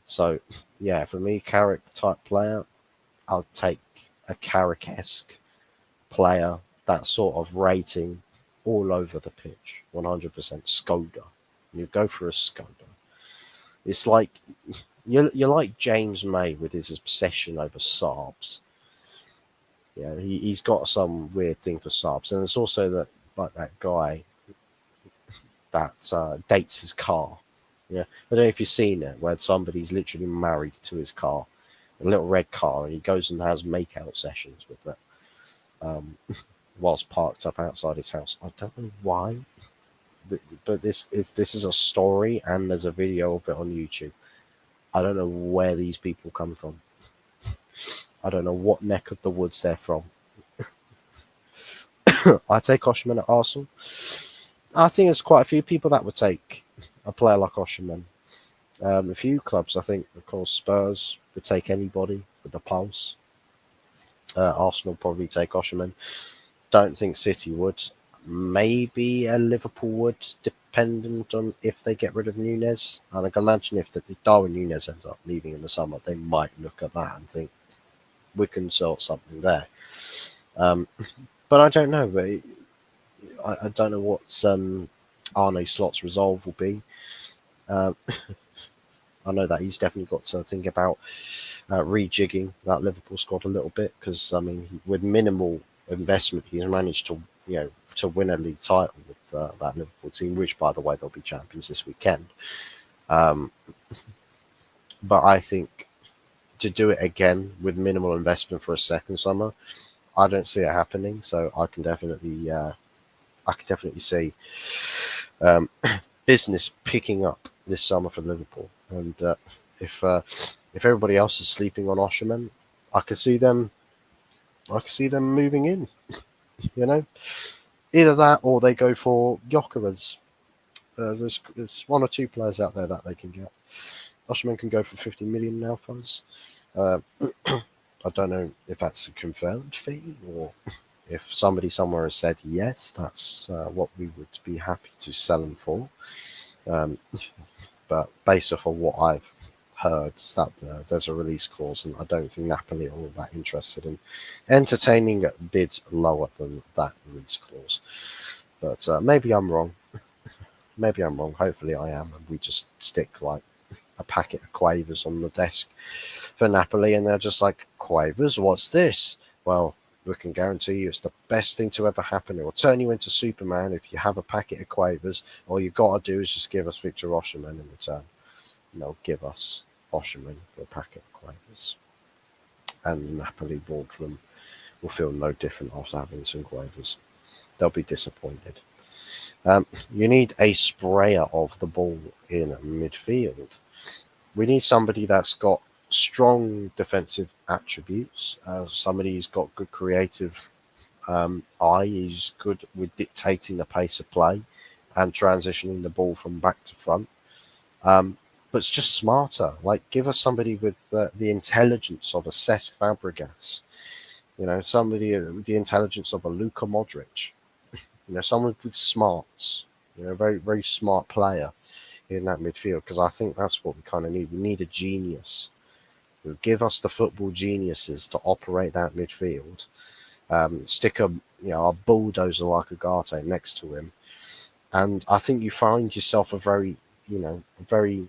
So, yeah, for me, Carrick type player, I'll take a Carrick-esque player, that sort of rating all over the pitch, 100% Skoda. You go for a Skoda. It's like you're like James May with his obsession over Saabs. Yeah, he's got some weird thing for Saabs, and it's also that guy that dates his car. Yeah, I don't know if you've seen it, where somebody's literally married to his car, a little red car, and he goes and has make-out sessions with it, whilst parked up outside his house. I don't know why, but this is a story, and there's a video of it on YouTube. I don't know where these people come from. I don't know what neck of the woods they're from. I take Osherman at Arsenal. I think there's quite a few people that would take a player like Osherman. A few clubs, I think, of course, Spurs would take anybody with the pulse. Arsenal probably take Osherman. Don't think City would. Maybe Liverpool would, dependent on if they get rid of Nunez. And I can imagine if Darwin Nunez ends up leaving in the summer, they might look at that and think, we can sort something there. Um, but I don't know. But I don't know what Arne Slot's resolve will be. Uh, I know that he's definitely got to think about rejigging that Liverpool squad a little bit because I mean, with minimal investment, he's managed to to win a league title with that Liverpool team, which by the way they'll be champions this weekend. Um, but I think to do it again with minimal investment for a second summer, I don't see it happening. So I can definitely see um, business picking up this summer for Liverpool. And if uh, if everybody else is sleeping on Osherman, I could see them. I could see them moving in. You know, either that or they go for Gyökeres. There's one or two players out there that they can get. Osherman can go for 50 million now, fellas. Uh, I don't know if that's a confirmed fee or if somebody somewhere has said yes, that's what we would be happy to sell him for. Um, but based off of what I've heard, is that there's a release clause, and I don't think Napoli are all that interested in entertaining bids lower than that release clause. But maybe I'm wrong. Maybe I'm wrong. Hopefully I am, and we just stick like a packet of quavers on the desk for Napoli, and they're just like, quavers, what's this? Well, we can guarantee you it's the best thing to ever happen. It will turn you into Superman if you have a packet of quavers. All you got to do is just give us Victor Osherman in return. And they'll give us Osherman for a packet of quavers. And the Napoli boardroom will feel no different after having some quavers. They'll be disappointed. You need a sprayer of the ball in midfield. We need somebody that's got strong defensive attributes, somebody who's got good creative eye, he's good with dictating the pace of play and transitioning the ball from back to front. But it's just smarter. Like, give us somebody with the intelligence of a Cesc Fabregas, somebody with the intelligence of a Luka Modric, someone with smarts, very, very smart player in that midfield, because I think that's what we kind of need. We need a genius. Give us the football geniuses to operate that midfield. Stick a bulldozer like Agate next to him, and I think you find yourself a very, very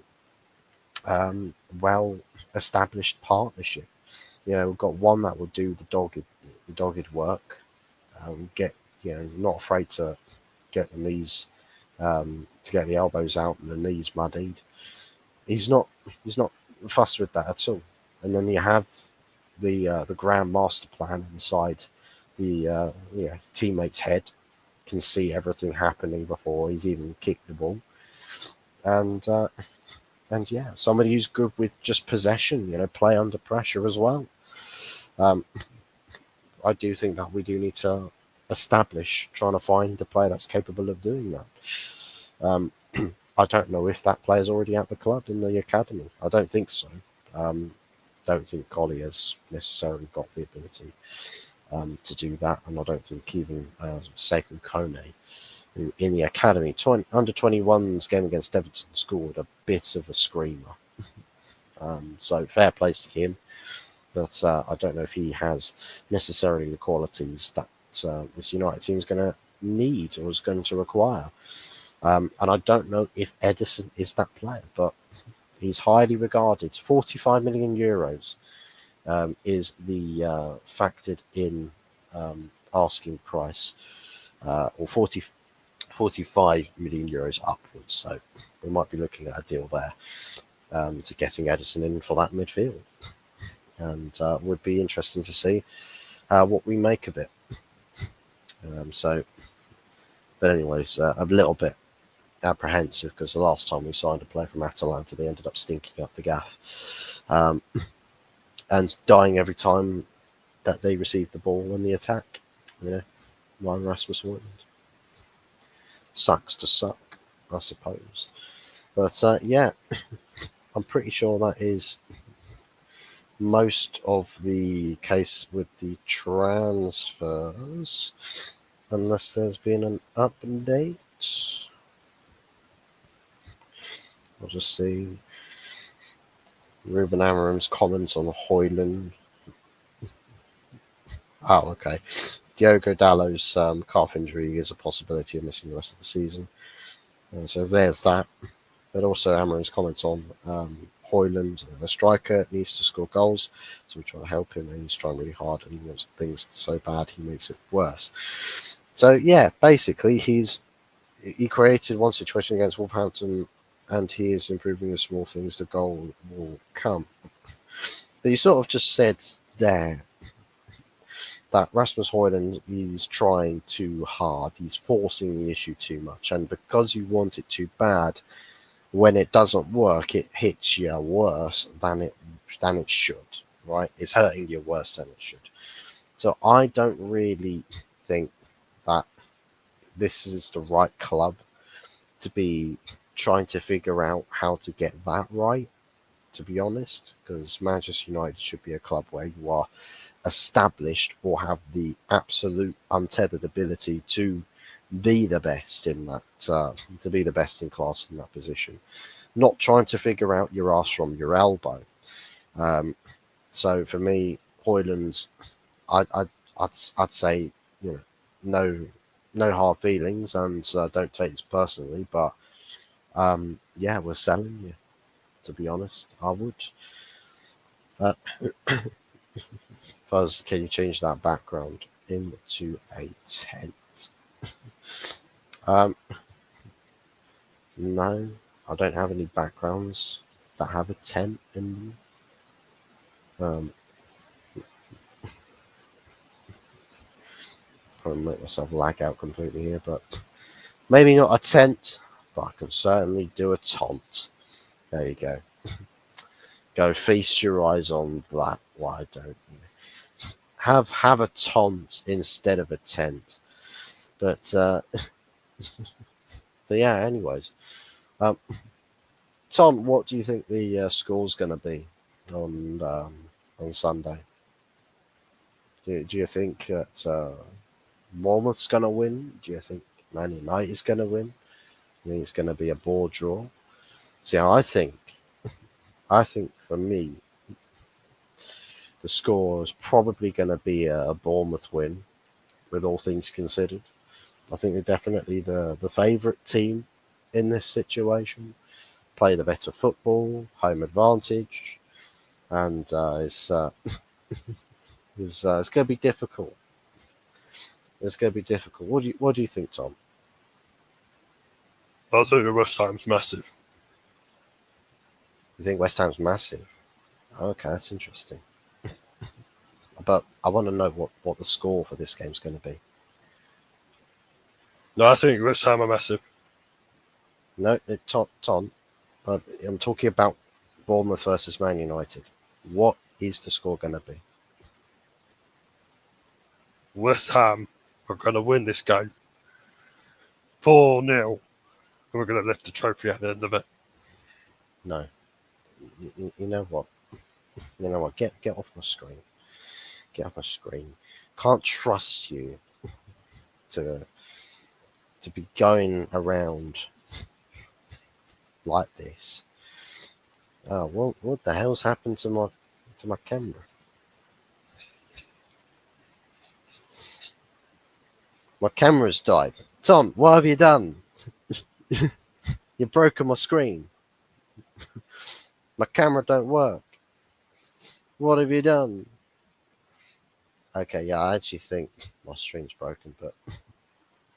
well established partnership. We've got one that will do the dogged work. Get not afraid to get the knees, to get the elbows out and the knees muddied. He's not he's not fussed with that at all. And then you have the grand master plan inside the teammate's head, can see everything happening before he's even kicked the ball, and yeah, somebody who's good with just possession, play under pressure as well. Um, I do think that we do need to establish trying to find a player that's capable of doing that. Um, I don't know if that player's already at the club in the academy. I don't think so. Um, don't think Collie has necessarily got the ability to do that, and I don't think even Sekou Kone, who in the academy under 21's game against Everton scored a bit of a screamer. So fair plays to him, but I don't know if he has necessarily the qualities that this United team is going to need or is going to require. And I don't know if Edison is that player, but he's highly regarded. 45 million euros is the factored in asking price, or 45 million euros upwards. So we might be looking at a deal there to getting Edison in for that midfield. And would be interesting to see what we make of it. But anyways, a little bit apprehensive because the last time we signed a player from Atalanta, they ended up stinking up the gaff and dying every time that they received the ball in the attack. Ryan Rasmus Højlund. Sucks to suck, I suppose. But yeah, I'm pretty sure that is most of the case with the transfers, unless there's been an update. I'll just see Ruben Amorim's comments on Højlund. Oh, okay. Diogo Dallo's calf injury is a possibility of missing the rest of the season. And so there's that. But also Amarin's comments on Hoyland, the striker, needs to score goals. So we try to help him, and he's trying really hard, and he wants things so bad he makes it worse. So yeah, basically he created one situation against Wolverhampton, and he is improving the small things. The goal will come. But you sort of just said there that Rasmus Højlund is trying too hard. He's forcing the issue too much, and because you want it too bad, when it doesn't work, it hits you worse than it should. Right? It's hurting you worse than it should. So I don't really think that this is the right club to be trying to figure out how to get that right. To be honest, because Manchester United should be a club where you are established or have the absolute untethered ability to be the best in that, to be the best in class in that position, not trying to figure out your ass from your elbow. Um, so for me, Hoyland, I'd say, you know, no, no hard feelings, and don't take this personally, but yeah, we're selling you. To be honest, I would. Uh, Fuzz, can you change that background into a tent? Um, no, I don't have any backgrounds that have a tent in them. Probably make myself lag out completely here, but maybe not a tent, but I can certainly do a taunt. There you go. Go feast your eyes on that. Why don't you have a taunt instead of a tent? But but yeah. Anyways, um, Tom, what do you think the score's going to be on Sunday? Do you think that Bournemouth's going to win? Do you think Man United's going to win? I think it's going to be a bore draw. See, I think for me, the score is probably going to be a Bournemouth win, with all things considered. I think they're definitely the favourite team in this situation. Play the better football, home advantage, and it's going to be difficult. It's going to be difficult. What do you think, Tom? I think the West Ham's massive. You think West Ham's massive? Okay, that's interesting. But I want to know what the score for this game's going to be. No, I think West Ham are massive. No, Tom, I'm talking about Bournemouth versus Man United. What is the score going to be? West Ham are going to win this game 4-0, and we're going to lift the trophy at the end of it. No. You know what? You know what? Get off my screen. Get off my screen. Can't trust you to be going around like this. Oh, what the hell's happened to my camera? My camera's died. Tom, what have you done? You've broken my screen. My camera don't work. What have you done? Okay, yeah, I actually think my stream's broken, but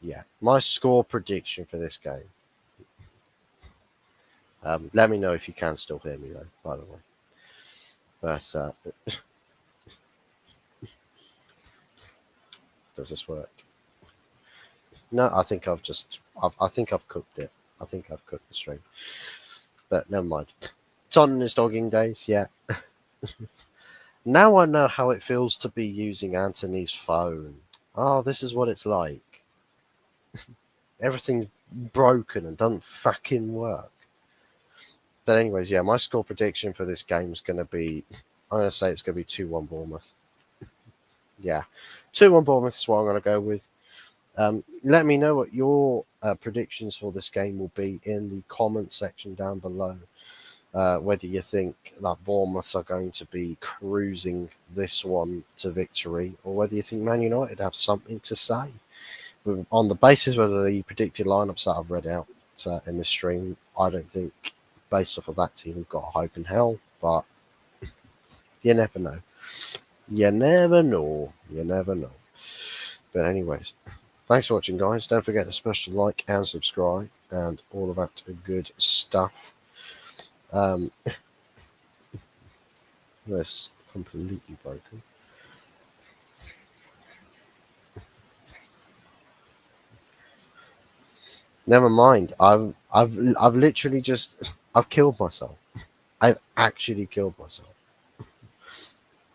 yeah. My score prediction for this game. Let me know if you can still hear me though, by the way. But does this work? No, I think I think I've cooked it. I think I've cooked the stream. But never mind. Tottenham is dogging days, yeah. Now I know how it feels to be using Anthony's phone. Oh, this is what it's like. Everything's broken and doesn't fucking work. But anyways, yeah, my score prediction for this game is going to be, I'm going to say it's going to be 2-1 Bournemouth. Yeah, 2-1 Bournemouth is what I'm going to go with. Let me know what your predictions for this game will be in the comment section down below. whether you think that Bournemouth are going to be cruising this one to victory, or whether you think Man United have something to say. On the basis of the predicted lineups that I've read out in the stream, I don't think, based off of that team, we've got a hope in hell, but you never know. You never know. You never know. But anyways, thanks for watching, guys. Don't forget to smash the like and subscribe and all of that good stuff. This completely broken. Never mind. I've literally just I've killed myself. I've actually killed myself.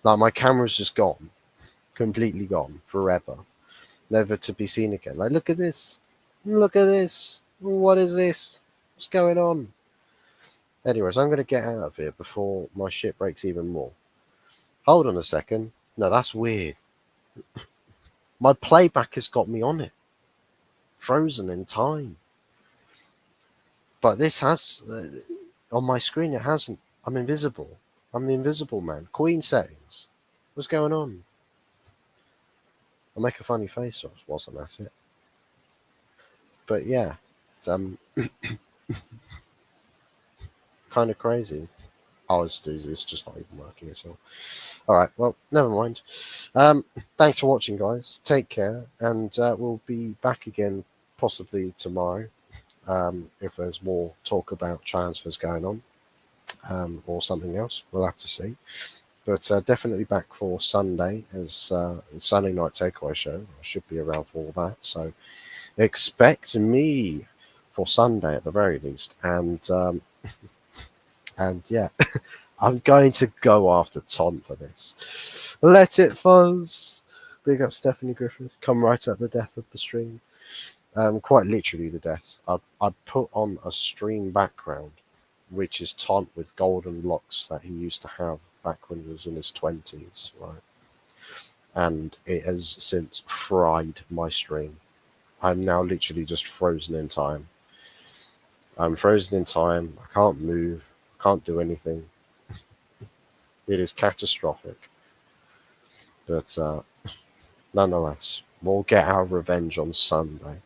Like my camera's just gone, completely gone, forever, never to be seen again. Like look at this, look at this. What is this? What's going on? Anyways, I'm gonna get out of here before my shit breaks even more. Hold on a second. No, that's weird. My playback has got me on it, frozen in time. But this has on my screen. It hasn't. I'm invisible. I'm the invisible man. Queen settings. What's going on? I'll make a funny face. Wasn't that it? But yeah, it's kind of crazy. Oh, it's just not even working at all. All right, well, never mind. Thanks for watching, guys. Take care, and we'll be back again possibly tomorrow if there's more talk about transfers going on or something else. We'll have to see. But definitely back for Sunday as Sunday night takeaway show. I should be around for all that, so expect me for Sunday at the very least. And yeah, I'm going to go after Tom for this. Let it fuzz. Big up Stephanie Griffith. Come right at the death of the stream. Quite literally the death. I put on a stream background, which is Taunt with golden locks that he used to have back when he was in his 20s, right? And it has since fried my stream. I'm now literally just frozen in time. I'm frozen in time. I can't move. Can't do anything. It is catastrophic. But nonetheless, we'll get our revenge on Sunday.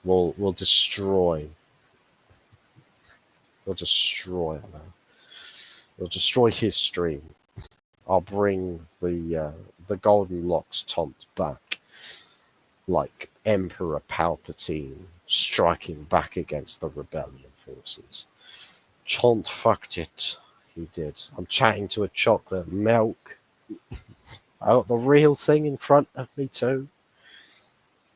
We'll destroy. We'll destroy that. We'll destroy his stream. I'll bring the Golden Locks taunt back, like Emperor Palpatine striking back against the rebellion forces. Chont fucked it. He did. I'm chatting to a chocolate milk. I got the real thing in front of me too.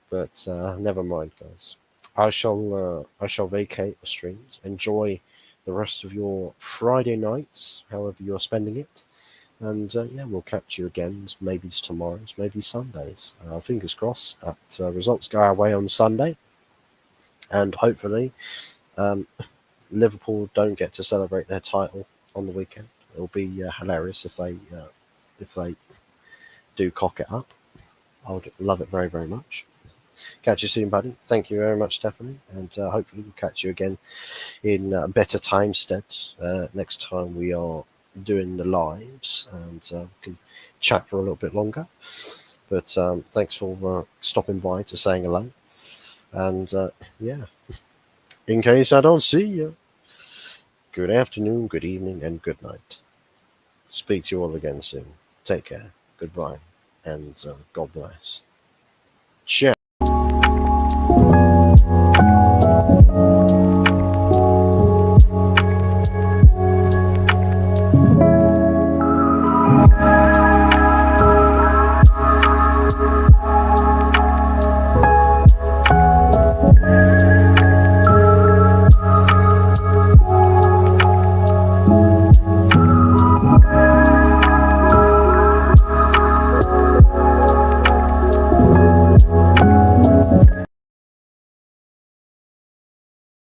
But never mind, guys. I shall vacate the streams. Enjoy the rest of your Friday nights, however you're spending it. And yeah, we'll catch you again. Maybe it's tomorrow's, maybe Sundays. Fingers crossed that results go our way on Sunday. And hopefully, Liverpool don't get to celebrate their title on the weekend. It'll be hilarious if they do cock it up. I would love it very, very much. Catch you soon, buddy. Thank you very much, Stephanie. And hopefully we'll catch you again in better time stead next time we are doing the lives and we can chat for a little bit longer. But thanks for stopping by to saying hello. And yeah, in case I don't see you, good afternoon, good evening, and good night. Speak to you all again soon. Take care. Goodbye. And God bless. Ciao.